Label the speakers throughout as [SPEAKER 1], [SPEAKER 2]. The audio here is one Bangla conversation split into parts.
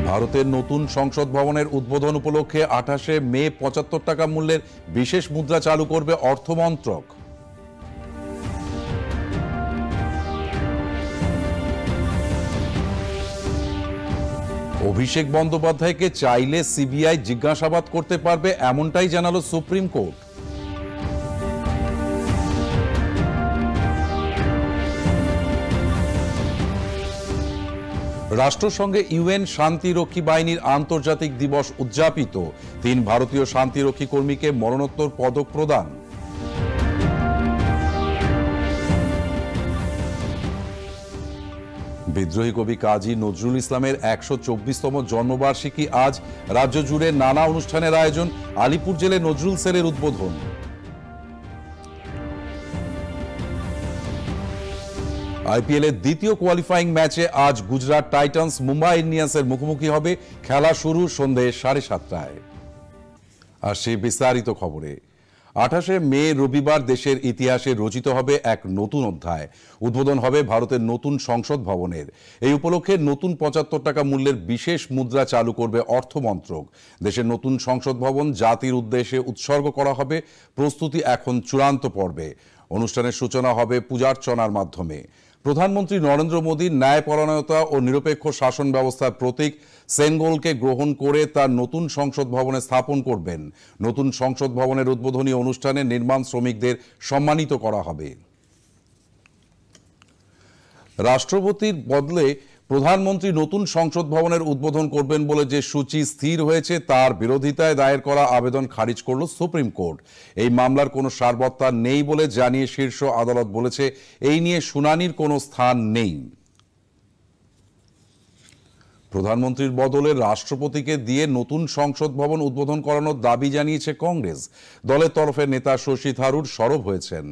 [SPEAKER 1] ভারতের নতুন সংসদ ভবনের উদ্বোধন উপলক্ষে 28শে মে 75 টাকা মূল্যের বিশেষ মুদ্রা চালু করবে অর্থমন্ত্রক। অভিষেক বন্দ্যোপাধ্যায়কে চাইলে সিবিআই জিজ্ঞাসাবাদ করতে পারবে, এমনটাই জানালো সুপ্রিম কোর্ট। রাষ্ট্রসংঘে ইউএন শান্তিরক্ষী বাহিনীর আন্তর্জাতিক দিবস উদযাপিত। 3 ভারতীয় শান্তিরক্ষী কর্মীকে মরণোত্তর পদক প্রদান। বিদ্রোহী কবি কাজী নজরুল ইসলামের 124তম জন্মবার্ষিকী আজ। রাজ্য জুড়ে নানা অনুষ্ঠানের আয়োজন। আলিপুর জেলে নজরুল সেলের উদ্বোধন। আইপিএলের দ্বিতীয় কোয়ালিফাইং ম্যাচে আজ গুজরাট টাইটান্স মুম্বাই ইন্ডিয়ান্সের মুখোমুখি হবে। খেলা শুরু সন্ধ্যে 7:30টায়। আর সেই বিস্তারিত খবরে 28শে মে রবিবার দেশের ইতিহাসে রচিত হবে এক নতুন অধ্যায়। উদ্বোধন হবে ভারতের নতুন সংসদ ভবনের। এই উপলক্ষে নতুন 75 টাকা মূল্যের বিশেষ মুদ্রা চালু করবে অর্থমন্ত্রক। দেশের নতুন সংসদ ভবন জাতির উদ্দেশ্যে উৎসর্গ করা হবে। প্রস্তুতি এখন চূড়ান্ত পর্বে। অনুষ্ঠানের সূচনা হবে পূজার্চনার মাধ্যমে। প্রধানমন্ত্রী নরেন্দ্র মোদীর ন্যায়পরায়ণতা ও নিরপেক্ষ শাসন ব্যবস্থার প্রতীক সেঙ্গলকে গ্রহণ করে তার নতুন সংসদ ভবনে স্থাপন করবেন। নতুন সংসদ ভবনের উদ্বোধনী অনুষ্ঠানে নির্মাণ শ্রমিকদের সম্মানিত করা হবে। রাষ্ট্রপতির বদলে প্রধানমন্ত্রী নতুন সংসদ ভবনের উদ্বোধন করবেন বলে যে সূচি স্থির হয়েছে তার বিরোধিতায় দায়ের করা আবেদন খারিজ করল সুপ্রিম কোর্ট। এই মামলার কোনো সারবত্তা নেই বলে জানিয়ে শীর্ষ আদালত বলেছে, এই নিয়ে শুনানির কোনো স্থান নেই। প্রধানমন্ত্রীর বদলে রাষ্ট্রপতিকে দিয়ে নতুন সংসদ ভবন উদ্বোধন করানোর দাবি জানিয়েছে কংগ্রেস। দলের তরফে নেতা শশী থারুর সরব হয়েছেন।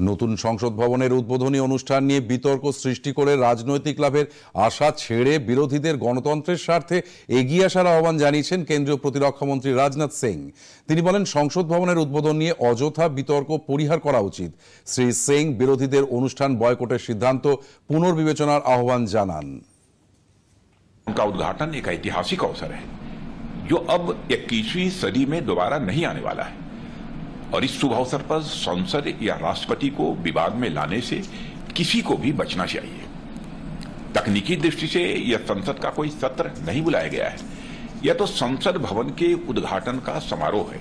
[SPEAKER 1] নতুন সংসদ ভবনের উদ্বোধনী অনুষ্ঠান নিয়ে বিতর্ক সৃষ্টি করে রাজনৈতিক লাভের আশা ছেড়ে বিরোধীদের গণতন্ত্রের স্বার্থে এগিয়ে আসার আহ্বান জানিয়েছেন কেন্দ্রীয় প্রতিরক্ষামন্ত্রী রাজনাথ সিং। তিনি বলেন, সংসদ ভবনের উদ্বোধন নিয়ে অযথা বিতর্ক পরিহার করা উচিত। শ্রী সিং বিরোধীদের অনুষ্ঠান বয়কটের সিদ্ধান্ত পুনর্বিবেচনার আহ্বান জানান।
[SPEAKER 2] उनका उद्घाटन एक ऐतिहासिक अवसर है जो अब 21वीं सदी में दोबारा नहीं आने वाला है और इस शुभ अवसर पर संसद या राष्ट्रपति को विवाद में लाने से किसी को भी बचना चाहिए। तकनीकी दृष्टि से यह संसद का कोई सत्र नहीं बुलाया गया है, यह तो संसद भवन के उद्घाटन का समारोह है।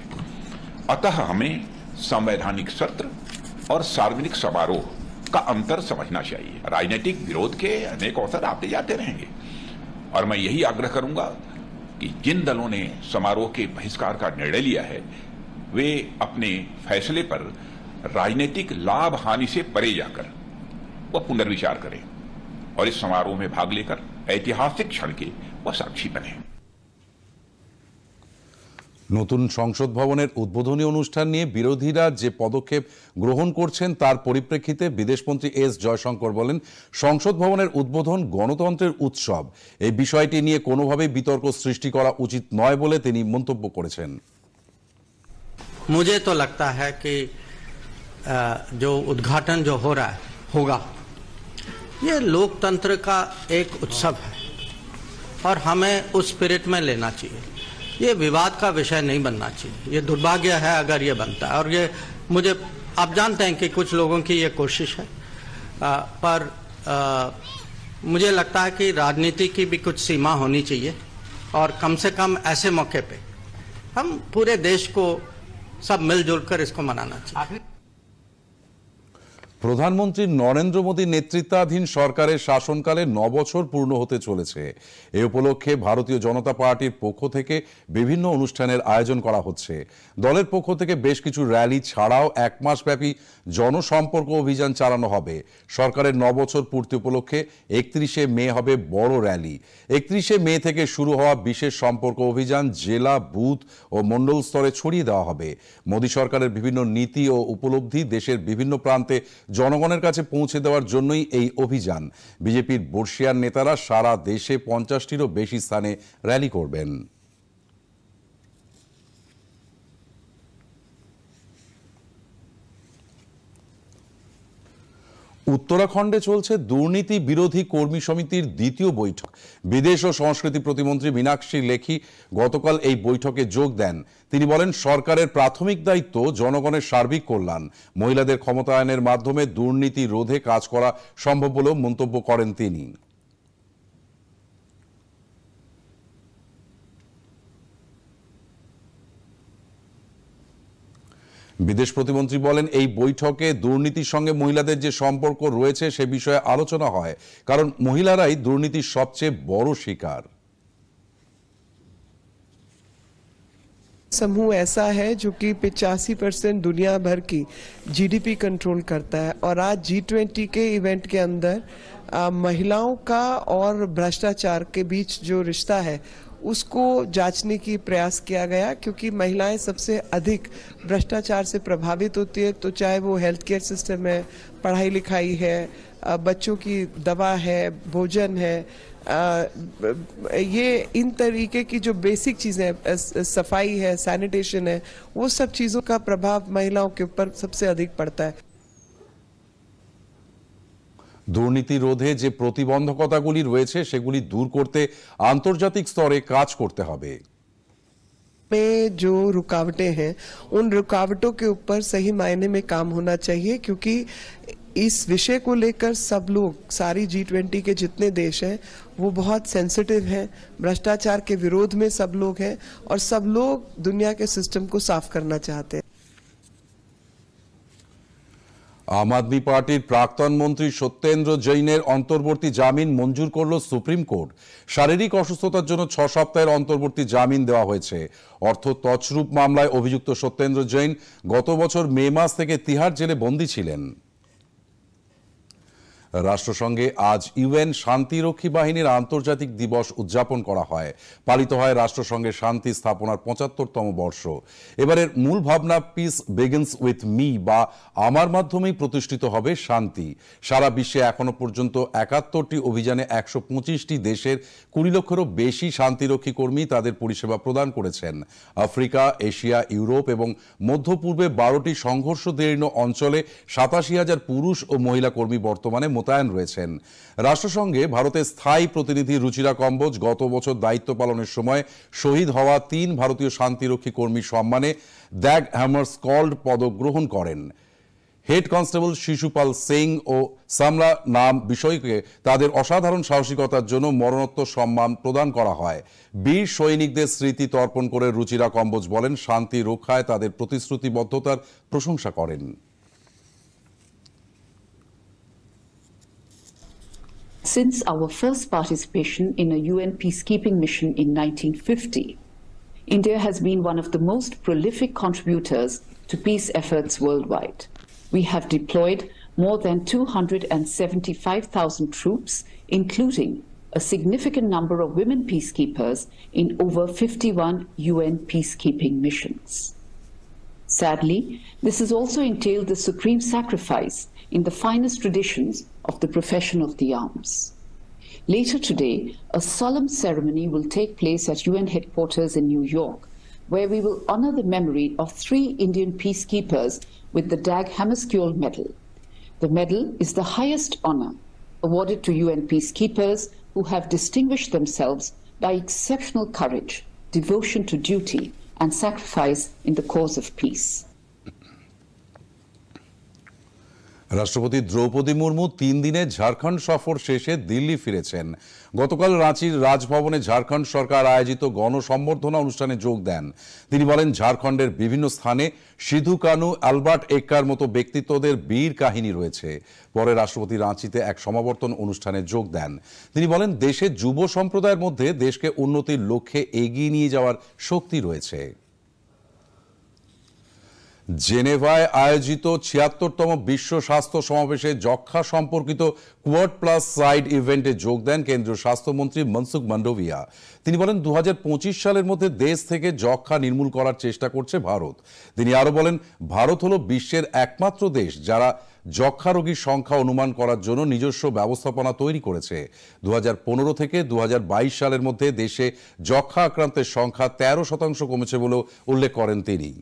[SPEAKER 2] अतः हमें संवैधानिक सत्र और सार्वजनिक समारोह का अंतर समझना चाहिए। राजनीतिक विरोध के अनेक अवसर आते जाते रहेंगे और मैं यही आग्रह करूंगा कि जिन दलों ने समारोह के बहिष्कार का निर्णय लिया है वे अपने फैसले पर राजनीतिक लाभ हानि से परे जाकर वह पुनर्विचार करें और इस समारोह में भाग लेकर ऐतिहासिक क्षण के वह साक्षी बने।
[SPEAKER 1] নতুন সংসদ ভবনের উদ্বোধনী অনুষ্ঠান নিয়ে বিরোধীরা যে পদক্ষেপ গ্রহণ করছেন তার পরিপ্রেক্ষিতে বিদেশমন্ত্রী এস জয়শঙ্কর বলেন, সংসদ ভবনের উদ্বোধন গণতন্ত্রের উৎসব। এই বিষয়টি নিয়ে কোনোভাবেই বিতর্ক সৃষ্টি করা উচিত নয় বলে তিনি মন্তব্য করেছেন।
[SPEAKER 3] मुझे तो लगता है कि जो उद्घाटन जो हो रहा है होगा, ये लोकतंत्र का एक उत्सव है और हमें उस स्पिरिट में लेना चाहिए। ये विवाद का विषय नहीं बनना चाहिए। ये दुर्भाग्य है अगर ये बनता है और ये मुझे आप जानते हैं कि कुछ लोगों की ये कोशिश है, पर मुझे लगता है कि राजनीति की भी कुछ सीमा होनी चाहिए और कम से कम ऐसे मौके पे हम पूरे देश को सब मिलजुल कर इसको मनाना चाहिए।
[SPEAKER 1] প্রধানমন্ত্রী নরেন্দ্র মোদী নেতৃত্বাধীন সরকারের শাসনকালে 9 বছর পূর্ণ হতে চলেছে। এ উপলক্ষে ভারতীয় জনতা পার্টির পক্ষ থেকে বিভিন্ন অনুষ্ঠানের আয়োজন করা হচ্ছে। দলের পক্ষ থেকে বেশ কিছু র্যালি ছাড়াও 1 মাস ব্যাপী জনসম্পর্ক অভিযান চালানো হবে। সরকারের 9 বছর পূর্তি উপলক্ষে 31শে মে হবে বড় র্যালি। 31শে মে থেকে শুরু হওয়া বিশেষ সম্পর্ক অভিযান জেলা, বুথ ও মণ্ডল স্তরে ছড়িয়ে দেওয়া হবে। মোদী সরকারের বিভিন্ন নীতি ও উপলব্ধি দেশের বিভিন্ন প্রান্তে জনগণের কাছে পৌঁছে দেওয়ার জন্যই এই অভিযান। বিজেপির বর্ষিয়ান নেতারা সারা দেশে 50টিরও বেশি স্থানে র্যালি করবেন। উত্তরাখণ্ডে চলছে দুর্নীতি বিরোধী কর্মী সমিতির দ্বিতীয় বৈঠক। বিদেশ ও সংস্কৃতি প্রতিমন্ত্রী মীনাক্ষী লেখি গতকাল এই বৈঠকে যোগ দেন। তিনি বলেন, সরকারের প্রাথমিক দায়িত্ব জনগণের সার্বিক কল্যাণ। মহিলাদের ক্ষমতায়নের মাধ্যমে দুর্নীতি রোধে কাজ করা সম্ভব বলেও মন্তব্য করেন তিনি। বিদেশ প্রতিমন্ত্রী বলেন, এই বৈঠকে দুর্নীতির সঙ্গে মহিলাদের যে সম্পর্ক রয়েছে সে বিষয়ে আলোচনা হয়, কারণ মহিলারাই দুর্নীতির সবচেয়ে বড় শিকার।
[SPEAKER 4] समूह ऐसा है जो कि 85% दुनिया भर की जीडीपी कंट्रोल करता है और आज G20 के इवेंट के अंदर महिलाओं का और भ्रष्टाचार के बीच जो रिश्ता है उसको जांचने की प्रयास किया गया, क्योंकि महिलाएं सबसे अधिक भ्रष्टाचार से प्रभावित होती है, तो चाहे वो हेल्थ केयर सिस्टम है, पढ़ाई लिखाई है, बच्चों की दवा है, भोजन है, ये इन तरीके की जो बेसिक चीजें, सफाई है, सैनिटेशन है, वो सब चीजों का प्रभाव महिलाओं के ऊपर सबसे अधिक पड़ता है।
[SPEAKER 1] দুর্নীতি রোধে যে প্রতিবন্ধকতাগুলি রয়েছে সেগুলি দূর করতে আন্তর্জাতিক স্তরে কাজ করতে হবে।
[SPEAKER 4] में जो रुकावटें हैं उन रुकावटों के ऊपर सही मायने में काम होना चाहिए, क्योंकि इस विषय को लेकर सब लोग, सारी G20 के जितने देश हैं वो बहुत सेंसिटिव हैं। भ्रष्टाचार के विरोध में सब लोग हैं और सब लोग दुनिया के सिस्टम को साफ करना चाहते हैं।
[SPEAKER 1] আম আদমি পার্টির প্রাক্তন মন্ত্রী সত্যেন্দ্র জৈনের অন্তর্বর্তী জামিন মঞ্জুর করল সুপ্রিম কোর্ট। শারীরিক অসুস্থতার জন্য 6 সপ্তাহের অন্তর্বর্তী জামিন দেওয়া হয়েছে। অর্থ তছরূপ মামলায় অভিযুক্ত সত্যেন্দ্র জৈন গত বছর মে মাস থেকে তিহার জেলে বন্দী ছিলেন। রাষ্ট্রসংঘে আজ ইউএন শান্তিরক্ষী বাহিনীর আন্তর্জাতিক দিবস উদযাপন করা হয়। পালিত হয় রাষ্ট্রসংঘের শান্তি স্থাপনার 75তম বর্ষ। এবারের মূল ভাবনা পিস বিগিনস উইথ মি, বা আমার মাধ্যমেই প্রতিষ্ঠিত হবে শান্তি। সারা বিশ্বে এখনো পর্যন্ত 71টি অভিযানে 125টি দেশের 20 লক্ষেরও বেশি শান্তিরক্ষী কর্মী তাদের পরিষেবা প্রদান করেছেন। আফ্রিকা, এশিয়া, ইউরোপ এবং মধ্য পূর্বে 12টি সংঘর্ষদীর্ণ অঞ্চলে 87,000 পুরুষ ও মহিলা কর্মী বর্তমানে মোতায়েন রয়েছেন। রাষ্ট্রসংঘে ভারতের স্থায়ী প্রতিনিধি রুচিরা কম্বোজ গত বছর দায়িত্ব পালনের সময় শহীদ হওয়া 3 ভারতীয় শান্তিরক্ষী কর্মী সম্মানে দ্যাগ হ্যামারস্কল্ড পদক গ্রহণ করেন। হেড কনস্টেবল শিশুপাল সিং ও সামরা নাম বিষয়কে তাদের অসাধারণ সাহসিকতার জন্য মরণোত্তর সম্মান প্রদান করা হয়। বীর সৈনিকদের স্মৃতি তর্পণ করে রুচিরা কম্বোজ বলেন, শান্তি রক্ষায় তাদের প্রতিশ্রুতিবদ্ধতার প্রশংসা করেন।
[SPEAKER 5] Since our first participation in a UN peacekeeping mission in 1950, India has been one of the most prolific contributors to peace efforts worldwide. We have deployed more than 275,000 troops, including a significant number of women peacekeepers in over 51 UN peacekeeping missions. Sadly, this has also entailed the supreme sacrifice in the finest traditions of the profession of the arms. Later today, a solemn ceremony will take place at UN headquarters in New York, where we will honor the memory of 3 Indian peacekeepers with the Dag Hammarskjöld Medal. The medal is the highest honor awarded to UN peacekeepers who have distinguished themselves by exceptional courage, devotion to duty, and sacrifice in the cause of peace.
[SPEAKER 1] রাষ্ট্রপতি দ্রৌপদী মুর্মু 3 দিনের ঝাড়খণ্ড সফর শেষে দিল্লি ফিরেছেন। গতকাল রাঁচির রাজভবনে ঝাড়খণ্ড সরকার আয়োজিত গণসম্বর্ধনা অনুষ্ঠানে যোগ দেন। তিনি বলেন, ঝাড়খণ্ডের বিভিন্ন স্থানে সিধু কানু, অ্যালবার্ট এক্কার মতো ব্যক্তিত্বদের বীর কাহিনী রয়েছে। পরে রাষ্ট্রপতি রাঁচিতে এক সমাবর্তন অনুষ্ঠানে যোগ দেন। তিনি বলেন, দেশের যুব সম্প্রদায়ের মধ্যে দেশকে উন্নতির লক্ষ্যে এগিয়ে নিয়ে যাওয়ার শক্তি রয়েছে। জেনেভায় আয়োজিত 76তম বিশ্ব স্বাস্থ্য সমাবেশে যক্ষ্মা সম্পর্কিত কোয়াড প্লাস সাইড ইভেন্টে যোগ দেন কেন্দ্রীয় স্বাস্থ্যমন্ত্রী মনসুখ মান্ডভিয়া। তিনি বলেন, 2025 সালের মধ্যে দেশ থেকে যক্ষ্মা নির্মূল করার চেষ্টা করছে ভারত। তিনি আরো বলেন, ভারত হলো বিশ্বের একমাত্র দেশ যারা যক্ষ্মা রোগীর সংখ্যা অনুমান করার জন্য নিজস্ব ব্যবস্থাপনা তৈরি করেছে। 2015 থেকে 2022 সালের মধ্যে দেশে যক্ষ্মা আক্রান্তের সংখ্যা 13% কমেছে বলেও উল্লেখ করেন তিনি।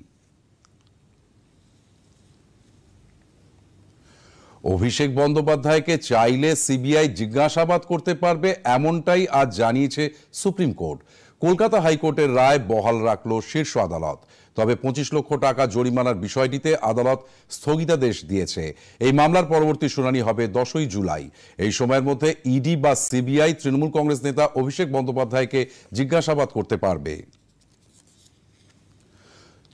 [SPEAKER 1] অভিষেক বন্দ্যোপাধ্যায়কে চাইলে সিবিআই জিজ্ঞাসাবাদ করতে পারবে, এমনটাই আজ জানিয়েছে সুপ্রিম কোর্ট। কলকাতা হাইকোর্টের রায় বহাল রাখল শীর্ষ আদালত। তবে 25 লক্ষ টাকা জরিমানার বিষয়টিতে আদালত স্থগিতাদেশ দিয়েছে। এই মামলার পরবর্তী শুনানি হবে 10ই জুলাই। এই সময়ের মধ্যে ইডি বা সিবিআই তৃণমূল কংগ্রেস নেতা অভিষেক বন্দ্যোপাধ্যায়কে জিজ্ঞাসাবাদ করতে পারবে।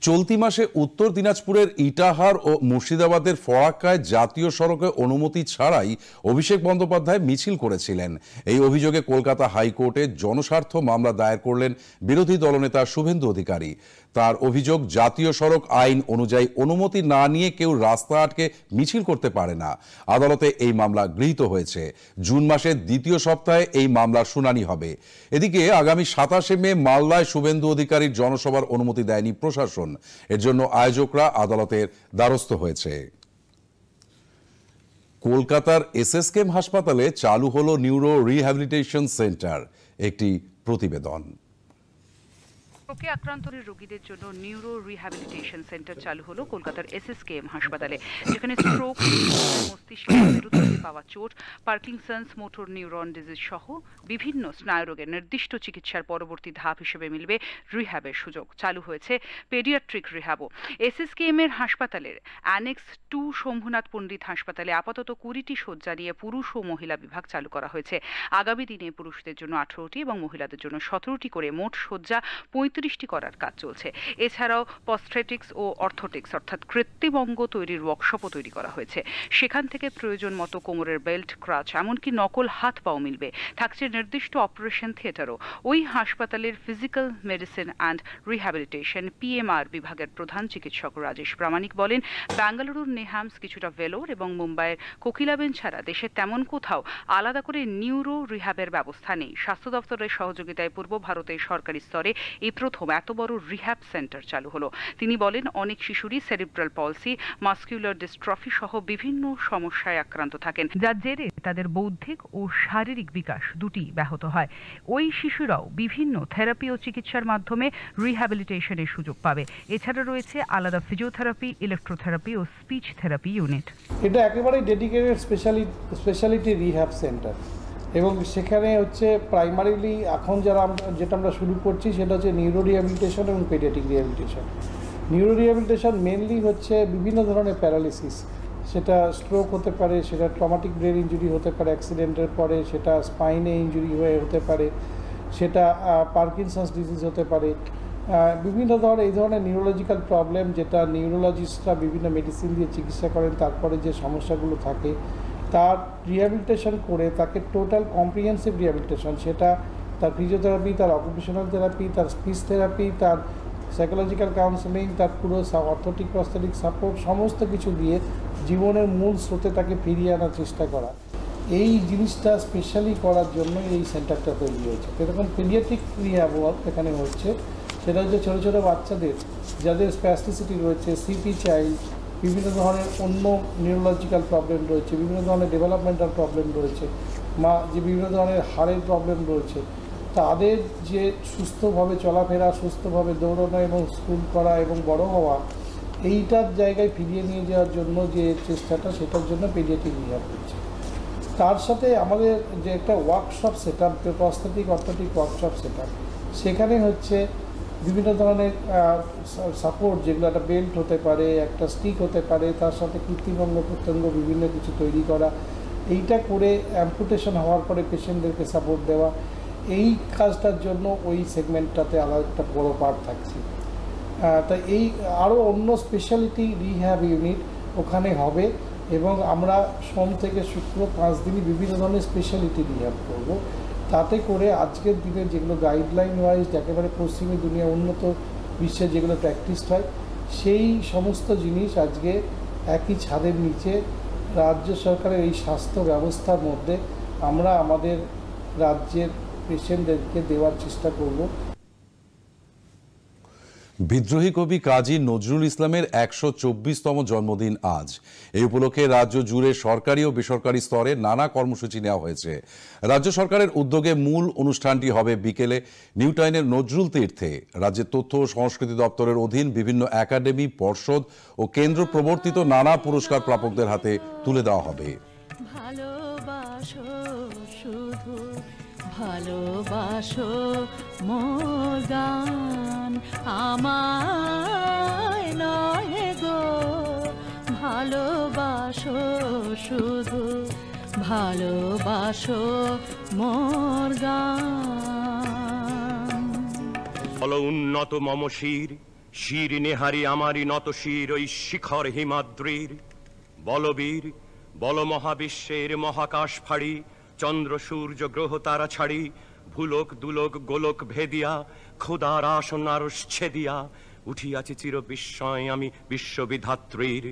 [SPEAKER 1] চলতি মাসে উত্তর দিনাজপুরের ইটাহার ও মুর্শিদাবাদের ফরাক্কায় জাতীয় সড়কে অনুমতি ছাড়াই অভিষেক বন্দ্যোপাধ্যায় মিছিল করেছিলেন। এই অভিযোগে কলকাতা হাইকোর্টে জনস্বার্থ মামলা দায়ের করলেন বিরোধী দলনেতা শুভেন্দু অধিকারী। তার অভিযোগ, জাতীয় সড়ক আইন অনুযায়ী অনুমতি না নিয়ে কেউ রাস্তা আটকে মিছিল করতে পারে না। আদালতে এই মামলা গৃহীত হয়েছে। জুন মাসের দ্বিতীয় সপ্তাহে এই মামলার শুনানি হবে। এদিকে আগামী 27শে মে মালদায় শুভেন্দু অধিকারীর জনসভার অনুমতি দেয়নি প্রশাসন। এর জন্য আয়োজকরা আদালতের দ্বারস্থ হয়েছে। কলকাতার এসএসকেএম হাসপাতালে চালু হলো নিউরো রিহ্যাবিলিটেশন সেন্টার। একটি প্রতিবেদন।
[SPEAKER 6] স্ট্রোকে আক্রান্ত রোগীদের জন্য নিউরো রিহ্যাবিলিটেশন সেন্টার চালু হলো কলকাতার এসএসকেএম হাসপাতালে, যেখানে স্ট্রোক, মস্তিষ্কে মেরুদণ্ডে পাওয়া চোট, পার্কিনসন্স, মোটর নিউরন ডিজিজ সহ বিভিন্ন স্নায়ুরোগের নির্দিষ্ট চিকিৎসার পরবর্তী ধাপ হিসেবে মিলবে রিহ্যাবের সুযোগ। চালু হয়েছে পেডিয়াট্রিক রিহ্যাবও। এসএসকেএম এর হাসপাতালের অ্যানেক্স 2 শম্ভুনাথ পণ্ডিত হাসপাতালে আপাতত 20টি শয্যা নিয়ে পুরুষ ও মহিলা বিভাগ চালু করা হয়েছে। আগামী দিনে পুরুষদের জন্য 18টি এবং মহিলাদের জন্য 17টি করে মোট শয্যা 35টি করার কাজ চলছে। এছাড়াও পস্ট্রেটিক্স ও অর্থোটিক্স অর্থাৎ কৃত্রিম অঙ্গ তৈরির ওয়ার্কশপও তৈরি করা হয়েছে। সেখান থেকে প্রয়োজন মতো কোমরের বেল্ট, ক্রাচ, এমনকি নকল হাত পাও মিলবে। থাকছে নির্দিষ্ট অপারেশন থিয়েটারও। ওই হাসপাতালের physical medicine and rehabilitation PMR বিভাগের প্রধান চিকিৎসক রাজেশ প্রামাণিক বলেন, বেঙ্গালুরুর নেহামস, কিছুটা ভেলোর এবং মুম্বাইয়ের কোকিলাবেন ছাড়া দেশের তেমন কোথাও আলাদা করে নিউরো রিহ্যাবের ব্যবস্থা নেই। স্বাস্থ্য দপ্তরের সহযোগিতায় পূর্ব ভারতের সরকারি স্তরে এই প্রথম এত বড় রিহ্যাব সেন্টার চালু হলো। তিনি বলেন, অনেক শিশুরই সেরিব্রাল পলসি, মাসকুলার ডিস্ট্রফি সহ বিভিন্ন সমস্যায় আক্রান্ত থাকেন, যার জেরে তাদের বৌদ্ধিক ও শারীরিক বিকাশ দুটি ব্যাহত হয়। ওই শিশুরাও বিভিন্ন থেরাপি ও চিকিৎসার মাধ্যমে রিহ্যাবিলিটেশনের সুযোগ পাবে। এছাড়া রয়েছে আলাদা ফিজিওথেরাপি, ইলেকট্রোথেরাপি ও স্পিচ থেরাপি ইউনিট।
[SPEAKER 7] এটা একেবারেই ডেডিকেটেড স্পেশালিটি রিহ্যাব সেন্টার এবং সেখানে হচ্ছে প্রাইমারিলি এখন যেটা আমরা শুরু করছি সেটা হচ্ছে নিউরো রিহ্যাবিলিটেশন এবং paediatric rehabilitation. Neuro rehabilitation mainly হচ্ছে বিভিন্ন ধরনের প্যারালিসিস, সেটা স্ট্রোক হতে পারে, সেটা ট্রমাটিক ব্রেন ইঞ্জুরি হতে পারে অ্যাক্সিডেন্টের পরে, সেটা স্পাইনে ইঞ্জুরি হয়ে হতে পারে, সেটা পার্কিনসন্স ডিজিজ হতে পারে, বিভিন্ন ধরনের এই ধরনের নিউরোলজিক্যাল প্রবলেম যেটা নিউরোলজিস্টরা বিভিন্ন মেডিসিন দিয়ে চিকিৎসা করেন, তারপরে যে সমস্যাগুলো থাকে তার রিহ্যাবিলিটেশন করে তাকে টোটাল কম্প্রিহেন্সিভ রিহ্যাবিলিটেশন, সেটা তার ফিজিওথেরাপি, তার অকুপেশনাল থেরাপি, তার স্পিচ থেরাপি, তার সাইকোলজিক্যাল কাউন্সেলিং, তার পুরো অর্থোটিক প্রস্থেটিক সাপোর্ট, সমস্ত কিছু দিয়ে জীবনের মূল স্রোতে তাকে ফিরিয়ে আনার চেষ্টা করা। এই জিনিসটা স্পেশালি করার জন্য এই সেন্টারটা তৈরি হয়েছে। এরকম পেডিয়াট্রিক রিহ্যাব এখানে হচ্ছে, সেটা হচ্ছে ছোটো ছোটো বাচ্চাদের যাদের স্প্যাস্টিসিটি রয়েছে, সিপি চাইল্ড, বিভিন্ন ধরনের অন্য নিউরোলজিক্যাল প্রবলেম রয়েছে, বিভিন্ন ধরনের ডেভেলপমেন্টাল প্রবলেম রয়েছে, যে বিভিন্ন ধরনের হাড়ের প্রবলেম রয়েছে, তাদের যে সুস্থভাবে চলাফেরা, সুস্থভাবে দৌড়ানো এবং স্কুল করা এবং বড় হওয়া, এইটার জায়গায় ফিরিয়ে নিয়ে যাওয়ার জন্য যে চেষ্টাটা, সেটার জন্য পেডিয়াট্রিক রিহ্যাব করছে। তার সাথে আমাদের যে একটা workshop set up, prosthetic orthotic workshop set up, সেখানে হচ্ছে বিভিন্ন ধরনের সাপোর্ট, যেগুলো একটা বেল্ট হতে পারে, একটা স্টিক হতে পারে, তার সাথে কৃত্রিম অঙ্গ প্রত্যঙ্গ বিভিন্ন কিছু তৈরি করা, এইটা করে অ্যাম্পুটেশন হওয়ার পরে পেশেন্টদেরকে সাপোর্ট দেওয়া, এই কাজটার জন্য ওই সেগমেন্টটাতে আলাদা একটা বড় পার্ট থাকছে। তাই এই আরও অন্য স্পেশালিটি রিহ্যাব ইউনিট ওখানে হবে এবং আমরা সোম থেকে শুক্র 5 দিনই বিভিন্ন ধরনের স্পেশালিটি রিহ্যাব করব। তাতে করে আজকের দিনে যেগুলো গাইডলাইন ওয়াইজ একেবারে পশ্চিমী দুনিয়া উন্নত বিশ্বে যেগুলো প্র্যাকটিস হয়, সেই সমস্ত জিনিস আজকে একই ছাদের নিচে রাজ্য সরকারের এই স্বাস্থ্য ব্যবস্থার মধ্যে আমরা আমাদের রাজ্যের পেশেন্টদেরকে দেওয়ার চেষ্টা করব।
[SPEAKER 1] বিদ্রোহী কবি কাজী নজরুল ইসলামের ১২৪তম জন্মদিন আজ। এই উপলক্ষে রাজ্য জুড়ে সরকারি ও বেসরকারি স্তরে নানা কর্মসূচি নেওয়া হয়েছে। রাজ্য সরকারের উদ্যোগে মূল অনুষ্ঠানটি হবে বিকেলে নিউ টাউনের নজরুল তীর্থে। রাজ্যের তথ্য ও সংস্কৃতি দপ্তরের অধীন বিভিন্ন একাডেমি, পর্ষদ ও কেন্দ্র প্রবর্তিত নানা পুরস্কার প্রাপকদের হাতে তুলে দেওয়া হবে।
[SPEAKER 8] ভালোবাসো মোর গান আমায় নহে গো, ভালোবাসো শুধু ভালোবাসো মোর গান।
[SPEAKER 9] বল উন্নত মম শির, শির নেহারি আমারি নত শির ওই শিখর হিমাদ্রির। বলবীর বল মহাবিশ্বের মহাকাশ ফাড়ি, চন্দ্র সূর্য গ্রহ তারা ছাড়ি, ভুলোক দুলোক গোলক ভেদিয়া, খোদার আসন আরশ ছেদিয়া, উঠিয়াছি চির বিস্ময় আমি বিশ্ববিধাত্রীর।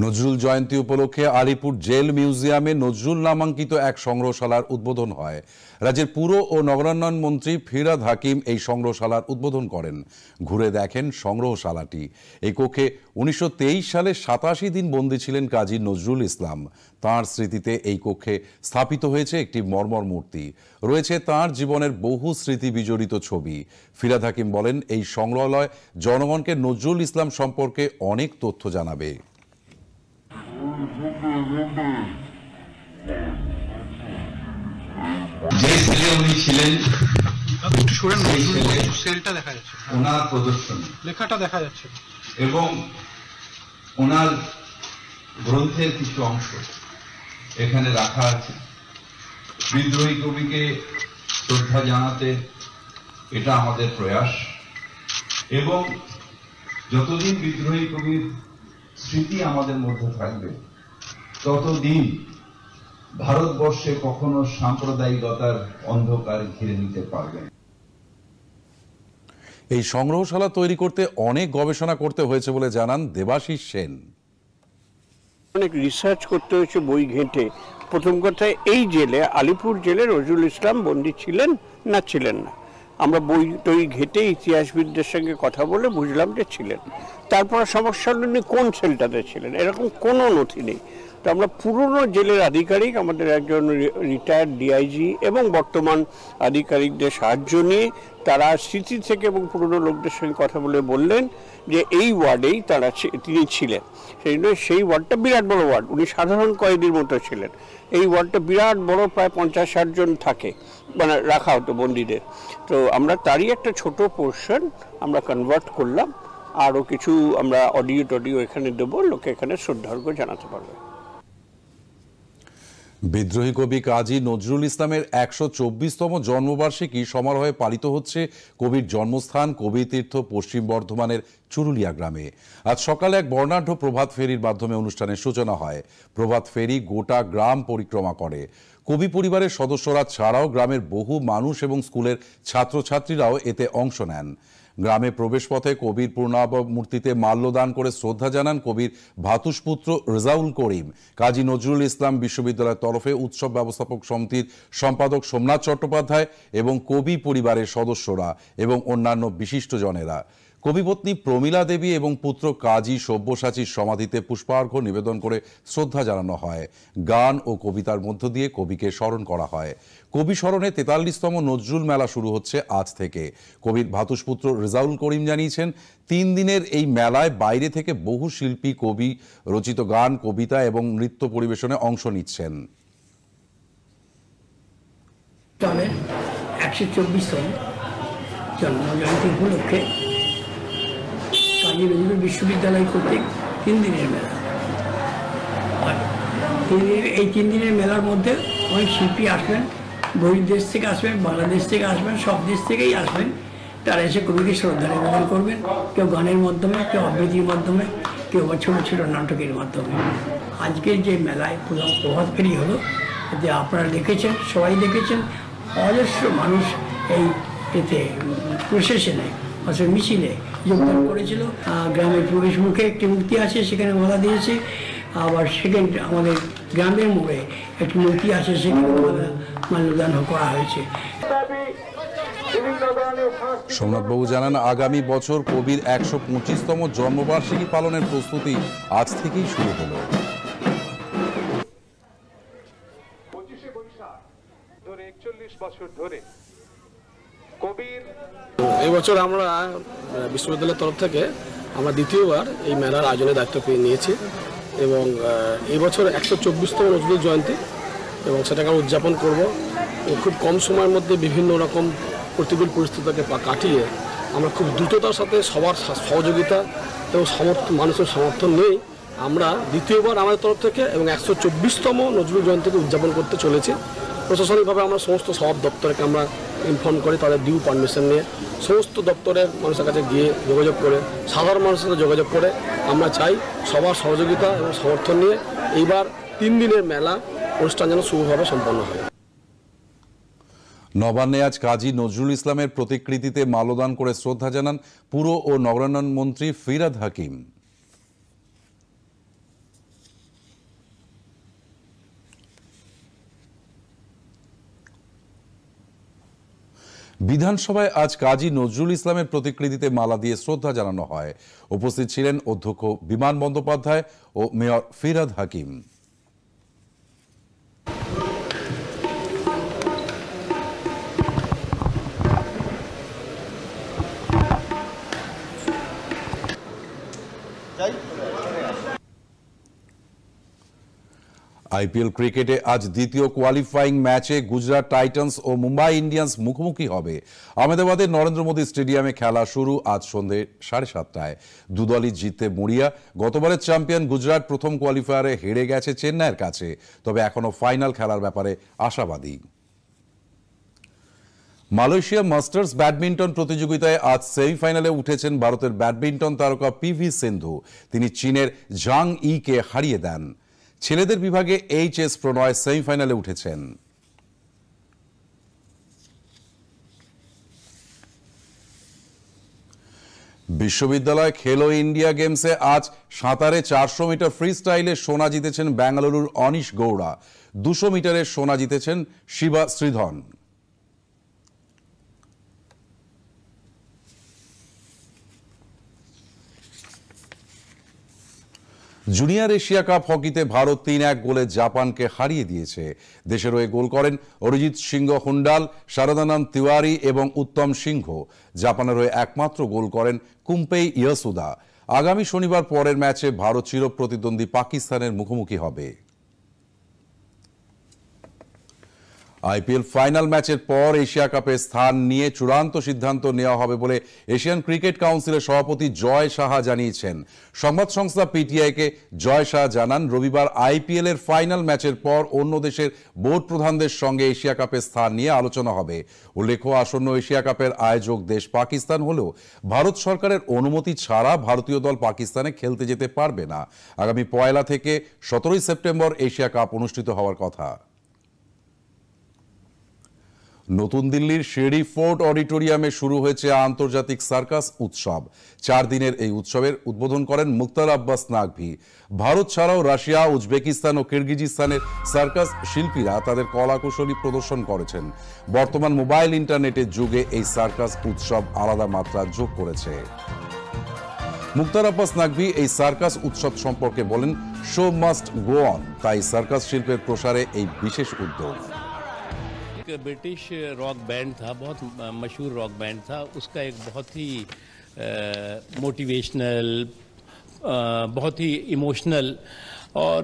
[SPEAKER 1] নজরুল জয়ন্তী উপলক্ষে আলিপুর জেল মিউজিয়ামে নজরুল নামাঙ্কিত এক সংগ্রহশালার উদ্বোধন হয়। রাজ্যের পুর ও নগরায়ণ মন্ত্রী ফিরহাদ হাকিম এই সংগ্রহশালার উদ্বোধন করেন। ঘুরে দেখেন সংগ্রহশালাটি। এই কক্ষে ১৯২৩ সালে ৮৭ দিন বন্দী ছিলেন কাজী নজরুল ইসলাম। তাঁর স্মৃতিতে এই কক্ষে স্থাপিত হয়েছে একটি মর্মর মূর্তি। রয়েছে তাঁর জীবনের বহু স্মৃতি বিজড়িত ছবি। ফিরহাদ হাকিম বলেন, এই সংগ্রহালয় জনগণকে নজরুল ইসলাম সম্পর্কে অনেক তথ্য জানাবে।
[SPEAKER 10] যে সেলে উনি ছিলেন সেলটা দেখা যাচ্ছে, ওনার প্রদর্শনী লেখাটা দেখা যাচ্ছে এবং ওনার গ্রন্থের কিছু অংশ এখানে রাখা আছে। বিদ্রোহী কবিকে শ্রদ্ধা জানাতে এটা আমাদের প্রয়াস, এবং যতদিন বিদ্রোহী কবির স্মৃতি আমাদের মধ্যে থাকবে ততদিন ভারতবর্ষে কখনো সাম্প্রদায়িকতার অন্ধকার ঘিরে নিতে পারবে।
[SPEAKER 1] এই সংগ্রহশালা তৈরি করতে অনেক গবেষণা করতে হয়েছে বলে জানান দেবাশিস সেন।
[SPEAKER 11] অনেক রিসার্চ করতে হয়েছে, বই ঘেঁটে। প্রথম কথা, এই জেলে আলিপুর জেলে নজরুল ইসলাম বন্দী ছিলেন না ছিলেন না, আমরা বই টই ঘেঁটে ইতিহাসবিদদের সঙ্গে কথা বলে বুঝলাম যে ছিলেন। তারপর সমস্যা হল কোন সেলটাতে ছিলেন, এরকম কোনো নথি নেই। তো আমরা পুরনো জেলের আধিকারিক, আমাদের একজন রিটায়ার্ড ডিআইজি এবং বর্তমান আধিকারিকদের সাহায্য নিয়ে তারা স্মৃতি থেকে এবং পুরনো লোকদের সঙ্গে কথা বলে বললেন যে এই ওয়ার্ডেই তিনি ছিলেন। সেই জন্য সেই ওয়ার্ডটা বিরাট বড় ওয়ার্ড, উনি সাধারণ কয়েদির মতো ছিলেন। এই ওয়ার্ডটা বিরাট বড়, প্রায় ৫০-৬০ জন থাকে, মানে রাখা হতো বন্দীদের। তো আমরা তারই একটা ছোট পোর্শন আমরা কনভার্ট করলাম। আরও কিছু আমরা অডিও এখানে দেবো, লোকে এখানে শ্রদ্ধার্ঘ্য জানাতে পারবে।
[SPEAKER 1] বিদ্রোহী কবি কাজী নজরুল ইসলামের ১২৪তম জন্মবার্ষিকী সমারোহে পালিত হচ্ছে কবির জন্মস্থান কবিতীর্থ পশ্চিম বর্ধমানের চুরুলিয়া গ্রামে। আজ সকালে এক বর্ণাঢ্য প্রভাত ফেরির মাধ্যমে অনুষ্ঠানের সূচনা হয়। প্রভাত ফেরি গোটা গ্রাম পরিক্রমা করে। কবি পরিবারের সদস্যরা ছাড়াও গ্রামের বহু মানুষ এবং স্কুলের ছাত্রছাত্রীরাও এতে অংশ নেন। গ্রামে প্রবেশপথে কবির পূর্ণাব মূর্তিতে মাল্যদান করে শ্রদ্ধা জানান কবির ভাতুষপুত্র রেজাউল করিম। কাজী নজরুল ইসলাম বিশ্ববিদ্যালয়ের তরফে উৎসব ব্যবস্থাপক সমিতির সম্পাদক সোমনাথ চট্টোপাধ্যায় এবং কবি পরিবারের সদস্যরা এবং অন্যান্য বিশিষ্টজনেরা। কবিপত্নী প্রমীলা দেবী এবং পুত্র কাজী সব্যসাচীর সমাধিতে পুষ্পার্ঘ্য নিবেদন করে শ্রদ্ধা জানানো হয়। গান ও কবিতার মধ্য দিয়ে কবিকে স্মরণ করা হয়। কবি স্মরণে ৪৩তম নজরুল মেলা শুরু হচ্ছে আজ থেকে। কবির ভাতুষপুত্র রেজাউল করিম জানিয়েছেন, ৩ দিনের এই মেলায় বাইরে থেকে বহু শিল্পী কবি রচিত গান, কবিতা এবং নৃত্য পরিবেশনে অংশ নিচ্ছেন।
[SPEAKER 12] ১২৪তম জন্মজয়ন্তী উপলক্ষে কাজী নজরুল বিশ্ববিদ্যালয় কর্তৃক ৩ দিনের মেলা। আর এই ৩ দিনের মেলার মধ্যে অনেক শিল্পী আসবেন, বহির্দেশ থেকে আসবেন, বাংলাদেশ থেকে আসবেন, সব দেশ থেকেই আসবেন। তারা এসে কবিকে শ্রদ্ধা নিবেদন করবেন, কেউ গানের মাধ্যমে, কেউ আবৃত্তির মাধ্যমে, কেউ ছোটো ছোটো নাটকের মাধ্যমে। আজকের যে মেলায় প্রভাত ফেরি হলো, যে আপনারা দেখেছেন, সবাই দেখেছেন, অজস্র মানুষ এই এতে প্রসেশনে অর্থাৎ মিছিলে যোগদান করেছিল। গ্রামের প্রবেশ মুখে একটি মূর্তি আছে, সেখানে মালা দিয়েছে। আবার সেকেন্ড আমাদের গ্রামের মোড়ে একটি মূর্তি আছে, সেখানে মাল্যদান করা হয়েছে। বিভিন্ন ধরনের
[SPEAKER 1] সোমনাথবাবু জানান, আগামী বছর কবির 125তম জন্মবার্ষিকী পালনের প্রস্তুতি আজ থেকেই শুরু হলো।
[SPEAKER 13] এবছর আমরা বিশ্ববিদ্যালয়ের তরফ থেকে আমরা দ্বিতীয়বার এই মেলার আয়োজনের দায়িত্ব পেয়ে নিয়েছি এবং এই বছর 124তম নজরুল জয়ন্তী এবং সেটাকে আমরা উদযাপন করব। খুব কম সময়ের মধ্যে বিভিন্ন রকম প্রতিকূল পরিস্থিতিকে কাটিয়ে আমরা খুব দ্রুততার সাথে সবার সহযোগিতা এবং মানুষের সমর্থন নিয়েই আমরা দ্বিতীয়বার আমাদের তরফ থেকে এবং 124তম নজরুল জয়ন্তীকে উদযাপন করতে চলেছি। প্রশাসনিকভাবে আমরা সমস্ত সব দপ্তরকে আমরা ইনফর্ম করি, তাদের ডিউ পারমিশন নিয়ে সমস্ত দপ্তরের মানুষের কাছে গিয়ে যোগাযোগ করে, সাধারণ মানুষের সাথে যোগাযোগ করে আমরা চাই সবার সহযোগিতা এবং সমর্থন নিয়ে এইবার 3 দিনের মেলা অনুষ্ঠান যেন শুভভাবে সম্পন্ন হয়।
[SPEAKER 1] নবান্নে আজ কাজী নজরুল ইসলামের প্রতিকৃতিতে মাল্যদান করে শ্রদ্ধা জানান পুর ও নগরায়ণ মন্ত্রী ফিরহাদ হাকিম। বিধানসভায় আজ কাজী নজরুল ইসলামের প্রতিকৃতিতে মালা দিয়ে শ্রদ্ধা জানানো হয়। উপস্থিত ছিলেন অধ্যক্ষ বিমান বন্দ্যোপাধ্যায় ও মেয়র ফিরহাদ হাকিম। আইপিএল ক্রিকেটে আজ দ্বিতীয় কোয়ালিফাইং ম্যাচে গুজরাট টাইটান্স ও মুম্বাই ইন্ডিয়ান্স মুখোমুখি হবে। আহমেদাবাদের নরেন্দ্র মোদী স্টেডিয়ামে খেলা শুরু আজ সন্ধ্যে 7:30টায়। দুদলই জিততে মরিয়া। গতবারের চ্যাম্পিয়ন গুজরাট প্রথম কোয়ালিফায়ারে হেরে গেছে চেন্নাইয়ের কাছে, তবে এখনো ফাইনাল খেলার ব্যাপারে আশাবাদী। মালয়েশিয়া মাস্টার্স ব্যাডমিন্টন প্রতিযোগিতায় আজ সেমিফাইনালে উঠেছেন ভারতের ব্যাডমিন্টন তারকা পিভি সিন্ধু। তিনি চীনের জাং ইকে হারিয়ে দেন। ছেলেদের বিভাগে এইচএস প্রণয় সেমিফাইনালে উঠেছেন। বিশ্ববিদ্যালয় খেলো ইন্ডিয়া গেমসে আজ সাঁতারে 400 মিটার ফ্রি স্টাইলে সোনা জিতেছেন বেঙ্গালুরুর অনিশ গৌড়া। 200 মিটারে সোনা জিতেছেন Shiva Sridhan. Junior Asia cup হকিতে ভারত 3-1 গোলে জাপানকে হারিয়ে দিয়েছে। দেশের হয়ে গোল করেন অরিজিৎ সিংহ হুন্ডাল, শারদানন্দ তিওয়ারি এবং উত্তম সিংহ। জাপানের হয়ে একমাত্র গোল করেন কুম্পেই ইয়াসুদা। আগামী শনিবার পরের ম্যাচে ভারত চিরপ্রতিদ্বন্দ্বী পাকিস্তানের মুখোমুখি হবে। আইপিএল ফাইনাল ম্যাচের পর এশিয়া কাপে স্থান নিয়ে চূড়ান্ত সিদ্ধান্ত নেওয়া হবে বলে এশিয়ান ক্রিকেট কাউন্সিলের সভাপতি জয় সাহা জানিয়েছেন। সংবাদ সংস্থা পিটিআইকে জয় সাহা জানান, রবিবার আইপিএল এর ফাইনাল ম্যাচের পর অন্য দেশের বোর্ড প্রধানদের সঙ্গে এশিয়া কাপে স্থান নিয়ে আলোচনা হবে। উল্লেখ্য, আসন্ন এশিয়া কাপের আয়োজক দেশ পাকিস্তান হলেও ভারত সরকারের অনুমতি ছাড়া ভারতীয় দল পাকিস্তানে খেলতে যেতে পারবে না। আগামী 1 থেকে 17 সেপ্টেম্বর এশিয়া কাপ অনুষ্ঠিত হওয়ার কথা। নতুন দিল্লির শেরি ফোর্ট অডিটোরিয়ামে শুরু হয়েছে আন্তর্জাতিক সার্কাস উৎসব। 4 দিনের এই উৎসবের উদ্বোধন করেন মুক্তার আব্বাস নাকভি। ভারত ছাড়াও রাশিয়া, উজবেকিস্তান ও কিরগিজস্তানের সার্কাস শিল্পীরা তাদের কলাকুশলী প্রদর্শন করেছেন। বর্তমান মোবাইল ইন্টারনেটের যুগে এই সার্কাস উৎসব আলাদা মাত্রা যোগ করেছে। মুক্তার আব্বাস নাকভি এই সার্কাস উৎসব সম্পর্কে বলেন, শো মাস্ট গো অন, তাই সার্কাস শিল্পের প্রসারে এই বিশেষ উদ্যোগ।
[SPEAKER 14] ब्रिटिश रॉक बैंड था, बहुत मशहूर रॉक बैंड था। उसका एक बहुत ही मोटिवेशनल, बहुत ही इमोशनल और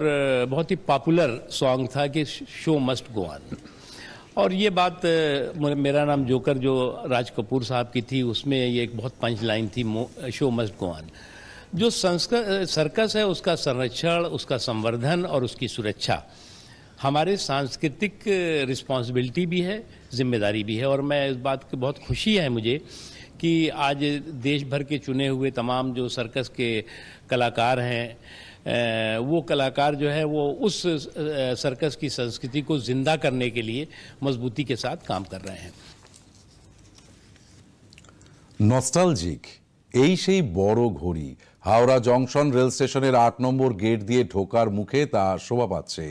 [SPEAKER 14] बहुत ही पॉपुलर सॉन्ग था कि शो मस्ट गो ऑन। और ये बात मेरा नाम जोकर जो राज कपूर साहब की थी, उसमें ये एक बहुत पंच लाइन थी, शो मस्ट गो ऑन। जो सर्कस है उसका संरक्षण, उसका संवर्धन और उसकी सुरक्षा हमारे सांस्कृतिक रिस्पॉन्सिबिलिटी भी है, जिम्मेदारी भी है। और मैं इस बात की बहुत खुशी है मुझे कि आज देश भर के चुने हुए तमाम जो सर्कस के कलाकार हैं, वो कलाकार जो है वो उस सर्कस की संस्कृति को जिंदा करने के लिए मजबूती के साथ काम कर रहे हैं।
[SPEAKER 1] নস্টালজিক এই সেই বড় ঘড়ি হাওড়া জংশন রেল স্টেশনের ৮ নম্বর গেট দিয়ে ঢোকার মুখে তা শোভা পাচ্ছে।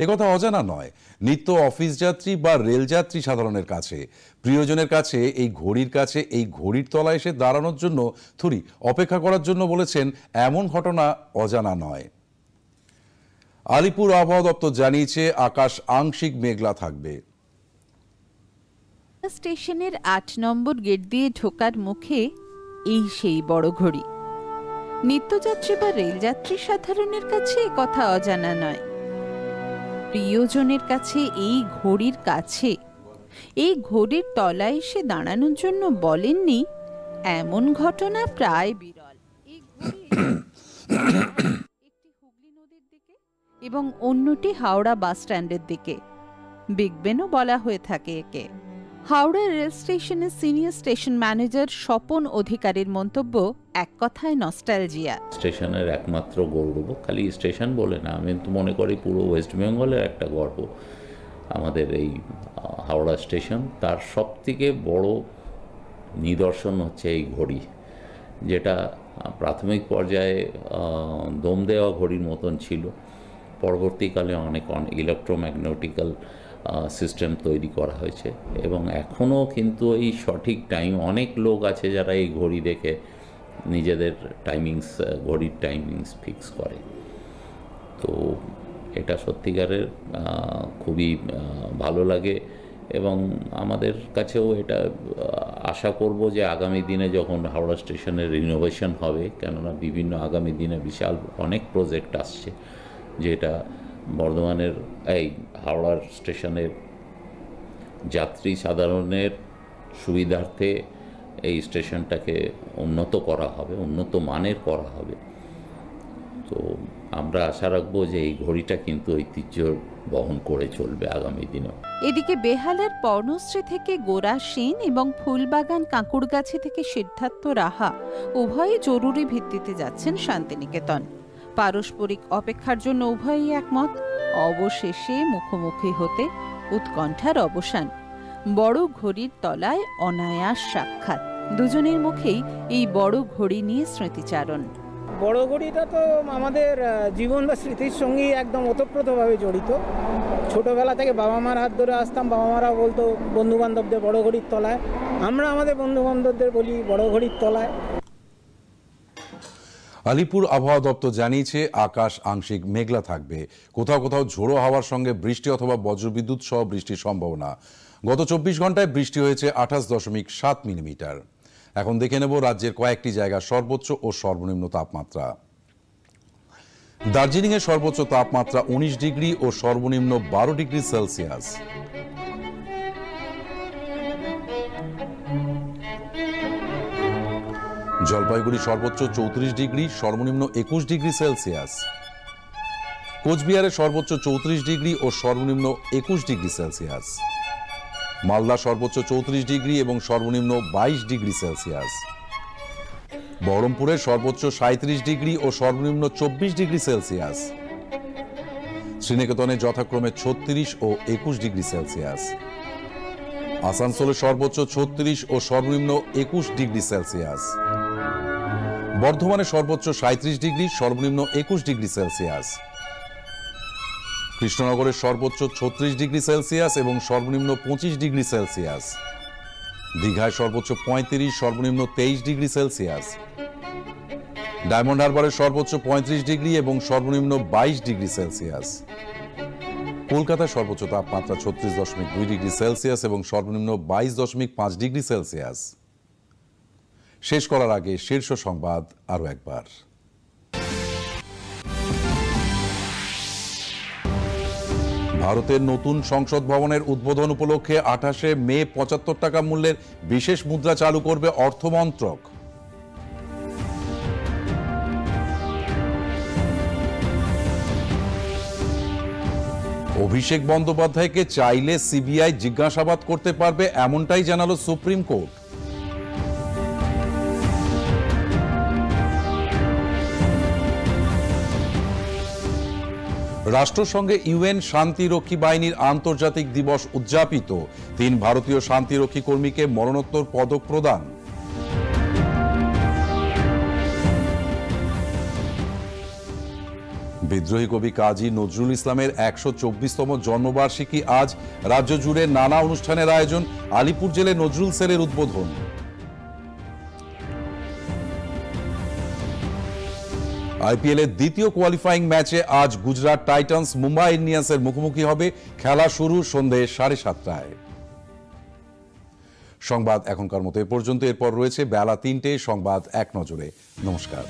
[SPEAKER 1] একথা অজানা নয় নিত্য অফিস যাত্রী বা রেলযাত্রী সাধারণের কাছে। প্রিয়জনের কাছে এই ঘড়ির কাছে এই ঘড়ির তলায় এসে দাঁড়ানোর জন্য থুরি অপেক্ষা করার জন্য বলেছেন এমন ঘটনা অজানা নয়। আলিপুর আবহাওয়া দপ্তর জানিয়েছে আকাশ আংশিক মেঘলা থাকবে।
[SPEAKER 15] স্টেশনের ৮ নম্বর গেট দিয়ে ঢোকার মুখে এই সেই বড় ঘড়ি। নিত্যযাত্রী বা রেলযাত্রী সাধারণের কাছে কথা অজানা নয়। প্রিয়জনের কাছে এই ঘড়ির কাছে এই ঘড়ির তলায় এসে দাঁড়ানোর জন্য বলেননি এমন ঘটনা প্রায় বিরল। এই ঘড়ি একটি হুগলি নদীর দিকে এবং অন্যটি হাওড়া বাস স্ট্যান্ডের দিকে। বিগ বেনও বলা হয়ে থাকে একে। হাওড়া রেল স্টেশনের সিনিয়র স্টেশন ম্যানেজার স্বপন অধিকারীর মন্তব্য এক কথায় নস্টালজিয়া।
[SPEAKER 16] স্টেশনের একমাত্র গৌরব, খালি স্টেশন বলে না, আমি তো মনে করি পুরো ওয়েস্ট বেঙ্গলের একটা গর্ব আমাদের এই হাওড়া স্টেশন। তার সবথেকে বড় নিদর্শন হচ্ছে এই ঘড়ি, যেটা প্রাথমিক পর্যায়ে দম দেওয়া ঘড়ির মতন ছিল। পরবর্তীকালে অনেক ইলেকট্রোম্যাগনেটিক্যাল সিস্টেম তৈরি করা হয়েছে এবং এখনও কিন্তু এই সঠিক টাইম, অনেক লোক আছে যারা এই ঘড়ি দেখে নিজেদের টাইমিংস, ঘড়ির টাইমিংস ফিক্স করে। তো এটা সত্যিকারের খুবই ভালো লাগে এবং আমাদের কাছেও এটা আশা করব যে আগামী দিনে যখন হাওড়া স্টেশনের রিনোভেশন হবে, কেননা বিভিন্ন আগামী দিনে বিশাল অনেক প্রজেক্ট আসছে, যেটা বর্ধমানের এই হাওড়ার স্টেশনের যাত্রী সাধারণের সুবিধার্থে এই স্টেশনটাকে উন্নত করা হবে, উন্নত মানের করা হবে। তো আমরা আশা রাখবো যে এই ঘড়িটা কিন্তু ঐতিহ্য বহন করে চলবে আগামী দিনেও।
[SPEAKER 15] এদিকে বেহালার পর্ণশ্রী থেকে গোরা সেন এবং ফুলবাগান কাঁকুড়গাছি থেকে সিদ্ধার্থ রাহা উভয়ই জরুরি ভিত্তিতে যাচ্ছেন শান্তিনিকেতন। পারস্পরিক অপেক্ষার জন্য উভয়ই একমত। অবশেষে মুখোমুখি হতে উৎকণ্ঠার অবসান। বড় ঘড়ির তলায় অনায়াস সাক্ষাৎ। দুজনের মুখেই এই বড় ঘড়ি নিয়ে স্মৃতিচারণ।
[SPEAKER 17] বড় ঘড়িটা তো আমাদের জীবন বা স্মৃতির সঙ্গেই একদম ওতপ্রোতভাবে জড়িত। ছোটবেলা থেকে বাবা মার হাত ধরে আসতাম, বাবা মারা বলতো বন্ধু বান্ধবদের বড় ঘড়ির তলায়, আমরা আমাদের বন্ধু বান্ধবদের বলি বড় ঘড়ির তলায়।
[SPEAKER 1] আলিপুর আবহাওয়া দপ্তর জানিয়েছে আকাশ আংশিক মেঘলা থাকবে। কোথাও কোথাও ঝোড়ো হাওয়ার সঙ্গে বৃষ্টি অথবা বজ্রবিদ্যুৎ সহ বৃষ্টির সম্ভাবনা। গত 24 ঘন্টায় বৃষ্টি হয়েছে 28.7 মিলিমিটার। এখন দেখে নেব রাজ্যের কয়েকটি জায়গার সর্বোচ্চ ও সর্বনিম্ন তাপমাত্রা। দার্জিলিংয়ের সর্বোচ্চ তাপমাত্রা 19 ডিগ্রি ও সর্বনিম্ন 12 ডিগ্রি সেলসিয়াস। জলপাইগুড়ি সর্বোচ্চ 34 ডিগ্রি, সর্বনিম্ন 21 ডিগ্রি সেলসিয়াস। কোচবিহারের সর্বোচ্চ 34 ডিগ্রি ও সর্বনিম্ন 21 ডিগ্রি সেলসিয়াস। মালদা সর্বোচ্চ 34 ডিগ্রি এবং সর্বনিম্ন 22 ডিগ্রি সেলসিয়াস। বহরমপুরের সর্বোচ্চ 37 ডিগ্রি ও সর্বনিম্ন 24 ডিগ্রি সেলসিয়াস। শ্রীনিকেতনে যথাক্রমে 36 ও 21 ডিগ্রি সেলসিয়াস। আসানসোলের সর্বোচ্চ 36 ও সর্বনিম্ন 21 ডিগ্রি সেলসিয়াস। বর্ধমানের সর্বোচ্চ 37 ডিগ্রি, সর্বনিম্ন 21 ডিগ্রি সেলসিয়াস। কৃষ্ণনগরের সর্বোচ্চ 36 ডিগ্রি সেলসিয়াস এবং সর্বনিম্ন 25 ডিগ্রি সেলসিয়াস। দীঘায় সর্বোচ্চ 35, সর্বনিম্ন 23 ডিগ্রি সেলসিয়াস। ডায়মন্ড হারবারের সর্বোচ্চ 35 ডিগ্রি এবং সর্বনিম্ন 22 ডিগ্রি সেলসিয়াস। কলকাতার সর্বোচ্চ তাপমাত্রা 36.2 ডিগ্রি সেলসিয়াস এবং সর্বনিম্ন 22.5 ডিগ্রি সেলসিয়াস। শেষ করার আগে শীর্ষ সংবাদ আরো একবার। ভারতের নতুন সংসদ ভবনের উদ্বোধন উপলক্ষে 28 মে 75 টাকা মূল্যের বিশেষ মুদ্রা চালু করবে অর্থ মন্ত্রক। অভিষেক বন্দ্যোপাধ্যায়কে চাইলে সিবিআই জিজ্ঞাসাবাদ করতে পারবে, এমনটাই জানালো সুপ্রিম কোর্ট। রাষ্ট্রসংঘে ইউএন শান্তিরক্ষী বাহিনীর আন্তর্জাতিক দিবস উদযাপিত। 3 ভারতীয় শান্তিরক্ষী কর্মীকে মরণোত্তর পদক প্রদান। বিদ্রোহী কবি কাজী নজরুল ইসলামের ১২৪তম জন্মবার্ষিকী আজ। রাজ্য জুড়ে নানা অনুষ্ঠানের আয়োজন। আলিপুর জেলে নজরুল সেলের উদ্বোধন। আইপিএল এর দ্বিতীয় কোয়ালিফাইং ম্যাচে আজ গুজরাট টাইটান্স মুম্বাই ইন্ডিয়ান্সের মুখোমুখি হবে। খেলা শুরু সন্ধ্যে 7:30টায়। সংবাদ এখনকার মতো এ পর্যন্ত। এরপর রয়েছে বেলা 3টে সংবাদ এক নজরে। নমস্কার।